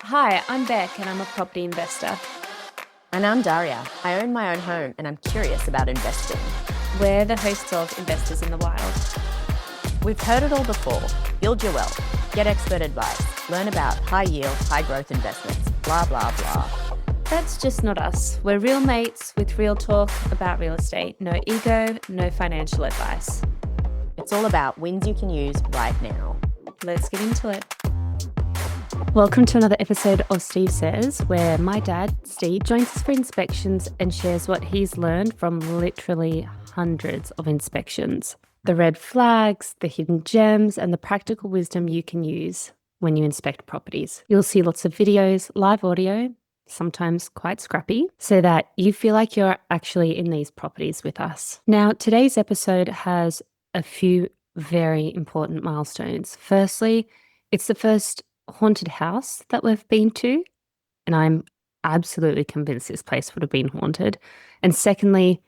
Hi, I'm Beck and I'm a property investor. And I'm Daria. I own my own home and I'm curious about investing. We're the hosts of Investors in the Wild. We've heard it all before. Build your wealth, get expert advice, learn about high yield, high growth investments, blah, blah, blah. That's just not us. We're real mates with real talk about real estate. No ego, no financial advice. It's all about wins you can use right now. Let's get into it. Welcome to another episode of Steve Says, where my dad, Steve, joins us for inspections and shares what he's learned from literally hundreds of inspections. The red flags, the hidden gems, and the practical wisdom you can use when you inspect properties. You'll see lots of videos, live audio, sometimes quite scrappy, so that you feel like you're actually in these properties with us. Now, today's episode has a few very important milestones. Firstly, it's the first haunted house that we've been to, and I'm absolutely convinced this place would have been haunted. And secondly,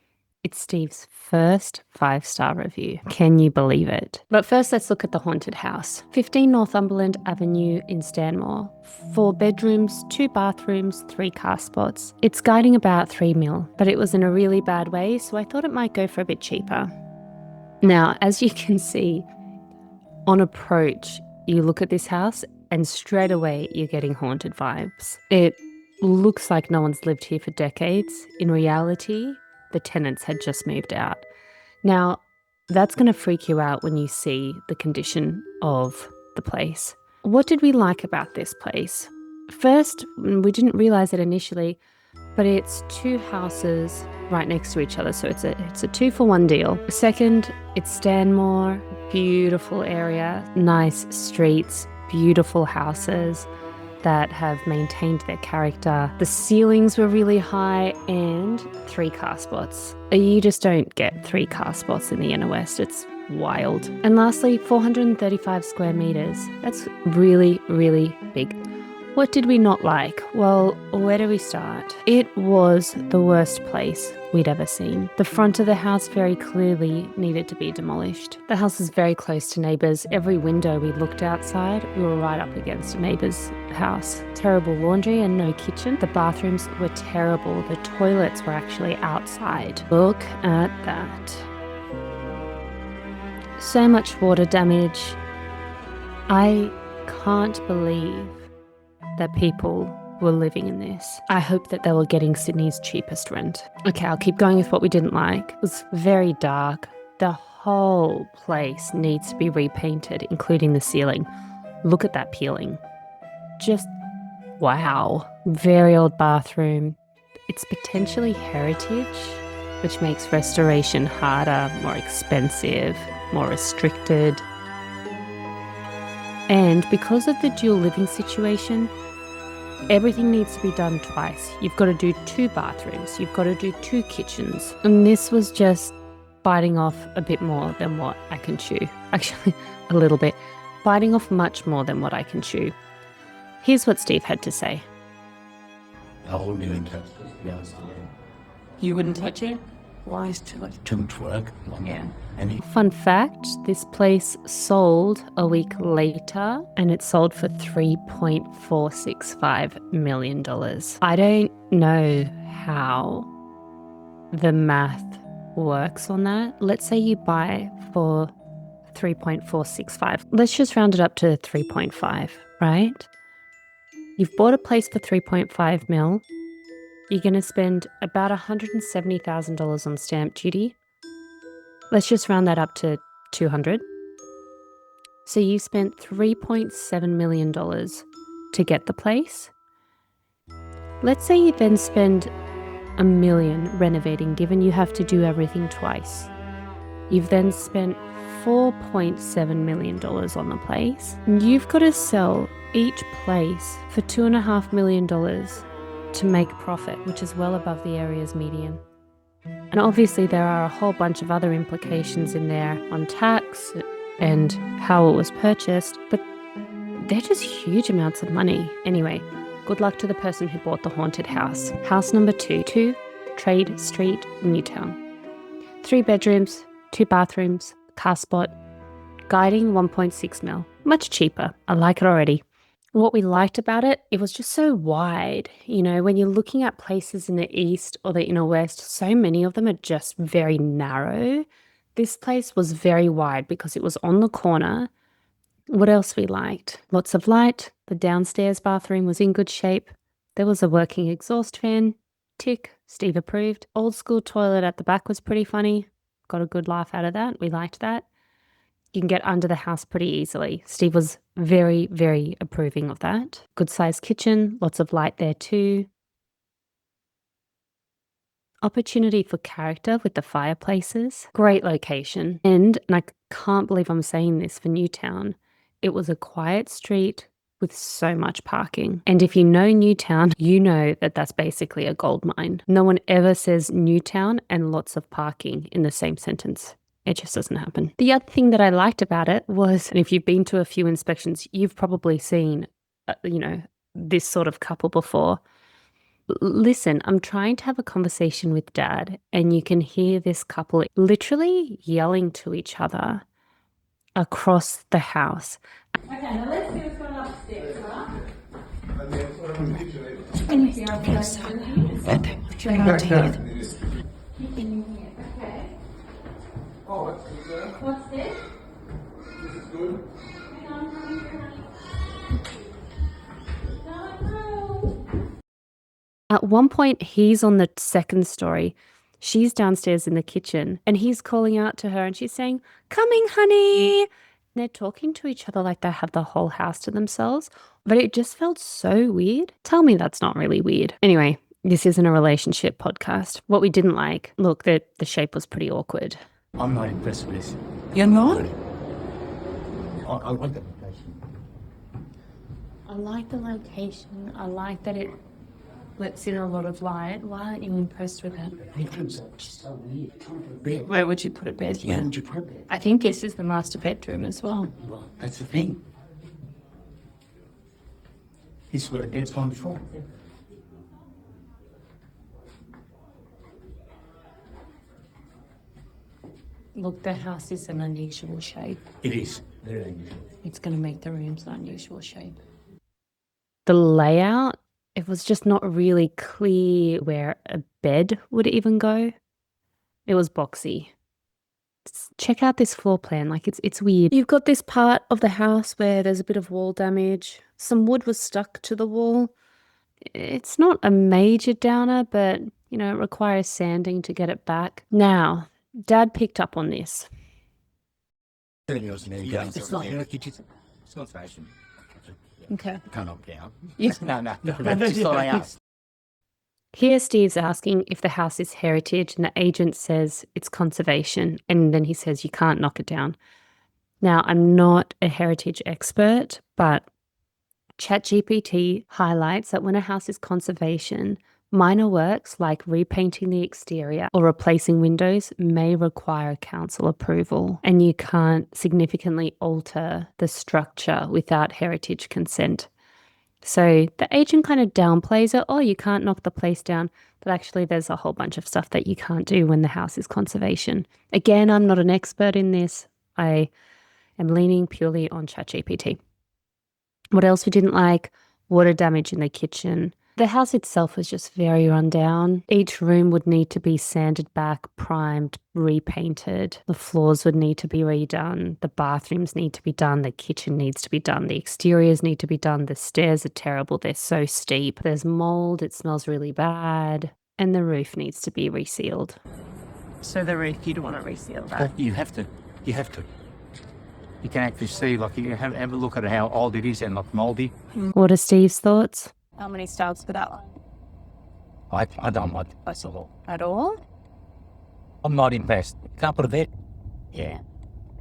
it's Steve's first 5-star review. Can you believe it? But first, let's look at the haunted house. 15 Northumberland Avenue in Stanmore. 4 bedrooms, 2 bathrooms, 3 car spots. It's guiding about $3 million, but it was in a really bad way, so I thought it might go for a bit cheaper. Now, as you can see, on approach, you look at this house and straight away you're getting haunted vibes. It looks like no one's lived here for decades. In reality, the tenants had just moved out. Now, that's going to freak you out when you see the condition of the place. What did we like about this place? First, we didn't realize it initially, but it's 2 houses right next to each other, so it's a 2-for-1 deal. Second, it's Stanmore, beautiful area, nice streets, beautiful houses that have maintained their character. The ceilings were really high and 3 car spots. You just don't get 3 car spots in the inner west. It's wild. And lastly, 435 square meters. That's really, really big. What did we not like? Well, where do we start? It was the worst place we'd ever seen. The front of the house very clearly needed to be demolished. The house is very close to neighbours. Every window we looked outside, we were right up against a neighbour's house. Terrible laundry and no kitchen. The bathrooms were terrible. The toilets were actually outside. Look at that. So much water damage. I can't believe that people were living in this. I hope that they were getting Sydney's cheapest rent. Okay, I'll keep going with what we didn't like. It was very dark. The whole place needs to be repainted, including the ceiling. Look at that peeling. Just wow. Very old bathroom. It's potentially heritage, which makes restoration harder, more expensive, more restricted. And because of the dual living situation, everything needs to be done twice. You've got to do 2 bathrooms. You've got to do 2 kitchens. And this was just biting off a bit more than what I can chew. Actually, a little bit. Biting off much more than what I can chew. Here's what Steve had to say. You wouldn't touch it? Why is too much work? Yeah. Fun fact, this place sold a week later and it sold for $3.465 million. I don't know how the math works on that. Let's say you buy for 3.465. Let's just round it up to 3.5, right? You've bought a place for 3.5 mil. You're going to spend about $170,000 on stamp duty. Let's just round that up to 200. So you spent $3.7 million to get the place. Let's say you then spend $1 million renovating, given you have to do everything twice. You've then spent $4.7 million on the place. You've got to sell each place for $2.5 million to make profit, which is well above the area's median. And obviously there are a whole bunch of other implications in there on tax and how it was purchased, but they're just huge amounts of money. Anyway, good luck to the person who bought the haunted house. House number 2, Trade Street, Newtown. 3 bedrooms, 2 bathrooms, car spot, guiding 1.6 mil. Much cheaper. I like it already. What we liked about it, it was just so wide. You know, when you're looking at places in the east or the inner west, so many of them are just very narrow. This place was very wide because it was on the corner. What else we liked? Lots of light. The downstairs bathroom was in good shape. There was a working exhaust fan. Tick, Steve approved. Old school toilet at the back was pretty funny. Got a good laugh out of that. We liked that. You can get under the house pretty easily. Steve was very, very approving of that. Good sized kitchen, lots of light there too. Opportunity for character with the fireplaces. Great location. And I can't believe I'm saying this for Newtown, it was a quiet street with so much parking. And if you know Newtown, you know that that's basically a gold mine. No one ever says Newtown and lots of parking in the same sentence. It just doesn't happen. The other thing that I liked about it was, and if you've been to a few inspections, you've probably seen, this sort of couple before. Listen, I'm trying to have a conversation with Dad, and you can hear this couple literally yelling to each other across the house. Okay, now let's see what's going on upstairs, right? Okay. What's this? This is good. Hang on, honey. No. At one point, he's on the second story. She's downstairs in the kitchen, and he's calling out to her, and she's saying, "Coming, honey." They're talking to each other like they have the whole house to themselves, but it just felt so weird. Tell me that's not really weird. Anyway, this isn't a relationship podcast. What we didn't like, look, the shape was pretty awkward. I'm not impressed with this. You're not? I like the location. I like the location. I like that it lets in a lot of light. Why aren't you impressed with it? Bedrooms are just so weird. Can't put a bed. Where would you put a bed? Where would you put a bed? I think this is the master bedroom as well. Well, that's the thing. This is where the bed's gone before. Look, the house is an unusual shape. It is. Very unusual. It's going to make the rooms an unusual shape. The layout, it was just not really clear where a bed would even go. It was boxy. Check out this floor plan, like it's weird. You've got this part of the house where there's a bit of wall damage. Some wood was stuck to the wall. It's not a major downer, but, it requires sanding to get it back. Now, Dad picked up on this. It's not fashion. Okay. Can't knock down. Yes. No. That's just all I asked. Here Steve's asking if the house is heritage, and the agent says it's conservation, and then he says you can't knock it down. Now, I'm not a heritage expert, but ChatGPT highlights that when a house is conservation, minor works like repainting the exterior or replacing windows may require council approval, and you can't significantly alter the structure without heritage consent. So the agent kind of downplays it. Oh, you can't knock the place down. But actually, there's a whole bunch of stuff that you can't do when the house is conservation. Again, I'm not an expert in this. I am leaning purely on ChatGPT. What else we didn't like? Water damage in the kitchen. The house itself was just very run down. Each room would need to be sanded back, primed, repainted. The floors would need to be redone. The bathrooms need to be done. The kitchen needs to be done. The exteriors need to be done. The stairs are terrible. They're so steep. There's mold. It smells really bad. And the roof needs to be resealed. So the roof, you'd want to reseal that? You have to. You can actually see, you have a look at how old it is and mouldy. What are Steve's thoughts? How many stars for that one? I don't like it. At all? At all? I'm not impressed. Can't put a bed. Yeah.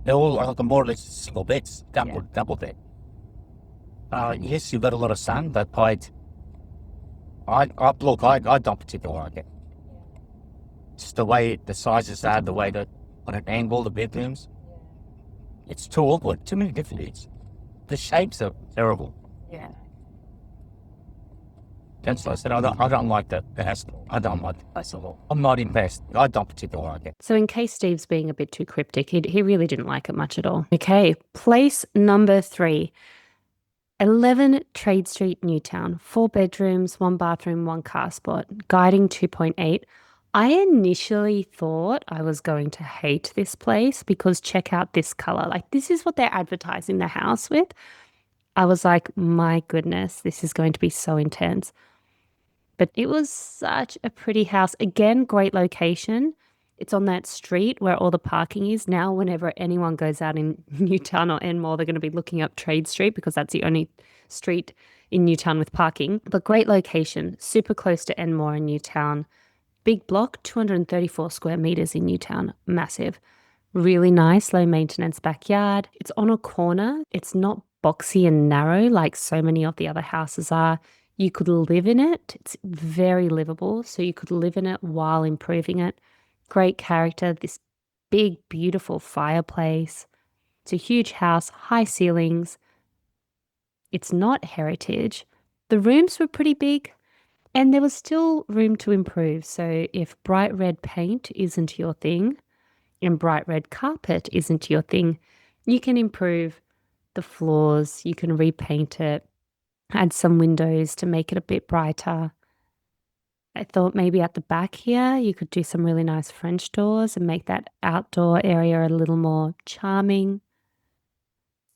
They're all more or less single beds. Double bed. Yes, you've got a lot of sun, but I don't particularly like it. Just the way the sizes are, the way that on an angle, the bedrooms. It's too awkward. Too many differences. The shapes are terrible. Yeah. That's what I said. I don't like the house. I don't like it. At all? I'm not impressed. I don't particularly like it. So in case Steve's being a bit too cryptic, he really didn't like it much at all. Okay, place number 3. 11 Trade Street, Newtown, 4 bedrooms, 1 bathroom, 1 car spot, guiding 2.8. I initially thought I was going to hate this place because check out this color. Like, this is what they're advertising the house with. I was like, my goodness, this is going to be so intense. But it was such a pretty house. Again, great location. It's on that street where all the parking is. Now, whenever anyone goes out in Newtown or Enmore, they're going to be looking up Trade Street because that's the only street in Newtown with parking. But great location, super close to Enmore and Newtown. Big block, 234 square meters in Newtown, massive. Really nice, low maintenance backyard. It's on a corner. It's not boxy and narrow like so many of the other houses are. You could live in it. It's very livable, so you could live in it while improving it. Great character, this big, beautiful fireplace. It's a huge house, high ceilings. It's not heritage. The rooms were pretty big and there was still room to improve. So if bright red paint isn't your thing and bright red carpet isn't your thing, you can improve the floors, you can repaint it, add some windows to make it a bit brighter. I thought maybe at the back here, you could do some really nice French doors and make that outdoor area a little more charming.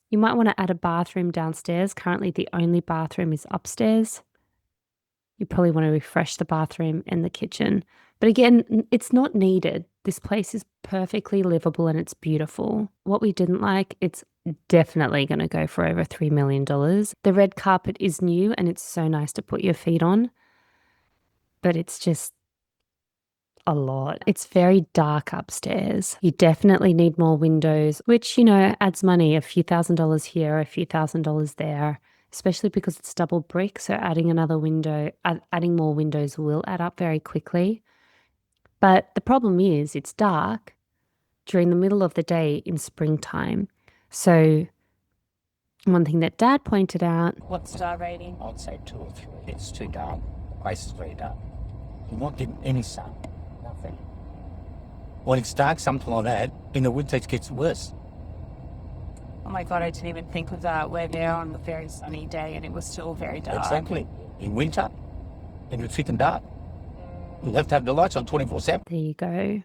You might want to add a bathroom downstairs. Currently, the only bathroom is upstairs. You probably want to refresh the bathroom and the kitchen. But again, it's not needed. This place is perfectly livable and it's beautiful. What we didn't like, it's definitely going to go for over $3 million. The red carpet is new and it's so nice to put your feet on. But it's just a lot. It's very dark upstairs. You definitely need more windows, which, adds money, a few $1,000s here, a few $1,000s there, especially because it's double brick. So adding another window, adding more windows will add up very quickly. But the problem is it's dark during the middle of the day in springtime. So one thing that Dad pointed out. What's star rating? I'd say 2 or 3. It's too dark. The place is very dark. You're not getting any sun. Nothing. When it's dark, something like that, in the winter it gets worse. Oh my God, I didn't even think of that. We're there on a very sunny day and it was still very dark. Exactly. In winter, and it's thick and dark. You have to have the lights on 24/7. There you go.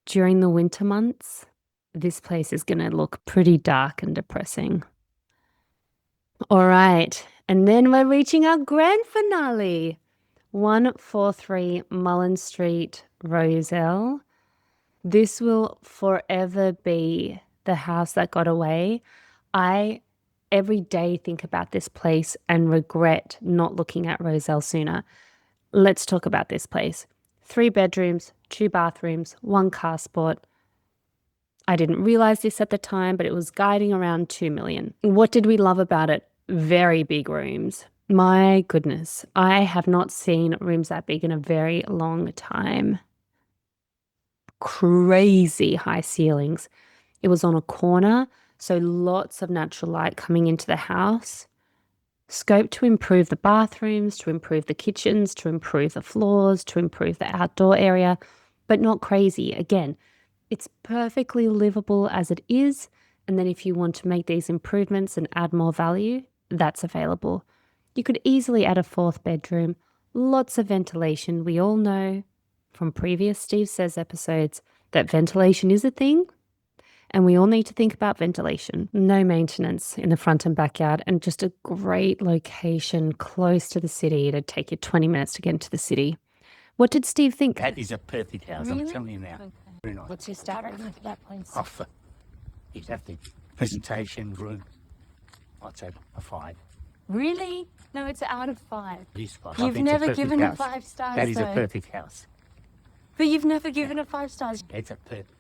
During the winter months, this place is going to look pretty dark and depressing. All right. And then we're reaching our grand finale. 143 Mullen Street, Roselle. This will forever be the house that got away. I every day think about this place and regret not looking at Roselle sooner. Let's talk about this place. 3 bedrooms, 2 bathrooms, 1 car spot. I didn't realize this at the time, but it was guiding around $2 million. What did we love about it? Very big rooms. My goodness, I have not seen rooms that big in a very long time. Crazy high ceilings. It was on a corner, so lots of natural light coming into the house. Scope to improve the bathrooms, to improve the kitchens, to improve the floors, to improve the outdoor area, but not crazy. Again, it's perfectly livable as it is, and then if you want to make these improvements and add more value, that's available. You could easily add a 4th bedroom, lots of ventilation. We all know from previous Steve Says episodes that ventilation is a thing, and we all need to think about ventilation. No maintenance in the front and backyard, and just a great location close to the city. It'd take you 20 minutes to get into the city. What did Steve think? That is a perfect house, Really? I'm telling you now. Okay. Very nice. What's your star rating for that place? Offer. Exactly. Presentation, room. I'd say a 5. Really? No, it's out of 5. It is 5. I You've think it's a never perfect given house. it 5 stars. That is though. a perfect house. But you've never given it 5 stars. It's a perfect.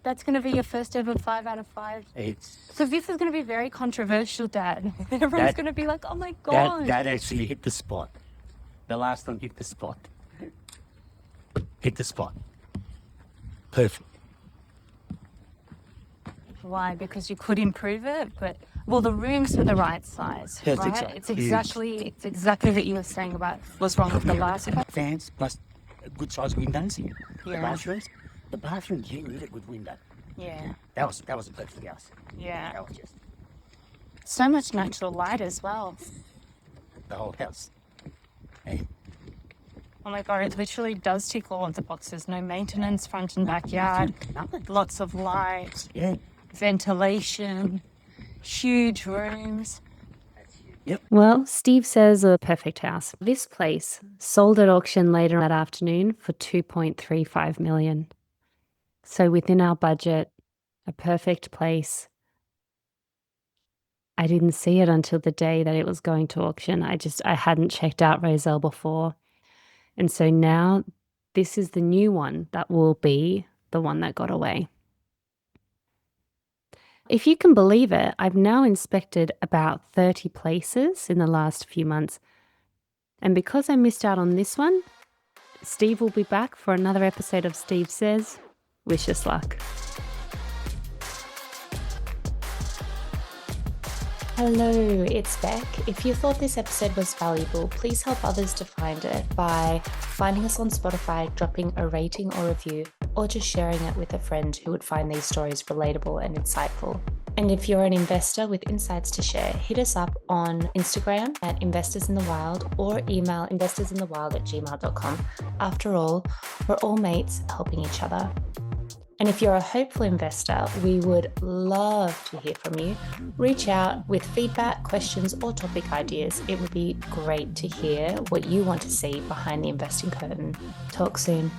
That's going to be your first ever 5 out of 5. It's So this is going to be very controversial, Dad. Everyone's going to be like, oh my God. that actually hit the spot. The last one hit the spot. Hit the spot. Perfect. Why? Because you could improve it, but well, the rooms were the right size, Yes, right? exactly. It's exactly what you were saying about what's wrong with the last one. Fans plus good sized windows here. Yeah. The bathrooms you need a good window. Yeah, That was a perfect house. yeah. That was just So much natural light as well. The whole house. Hey, Oh my God, it literally does tick all of the boxes. No maintenance, front and backyard, lots of light, yeah. ventilation, huge rooms. Well, Steve says a perfect house. This place sold at auction later that afternoon for $2.35 million. So within our budget, a perfect place. I didn't see it until the day that it was going to auction. I hadn't checked out Roselle before. And so now this is the new one that will be the one that got away. If you can believe it, I've now inspected about 30 places in the last few months. And because I missed out on this one, Steve will be back for another episode of Steve Says. Wish us luck. Hello, it's Beck. If you thought this episode was valuable, please help others to find it by finding us on Spotify, dropping a rating or review, or just sharing it with a friend who would find these stories relatable and insightful. And if you're an investor with insights to share, hit us up on Instagram at investorsinthewild or email investorsinthewild@gmail.com. After all, we're all mates helping each other. And if you're a hopeful investor, we would love to hear from you. Reach out with feedback, questions, or topic ideas. It would be great to hear what you want to see behind the investing curtain. Talk soon.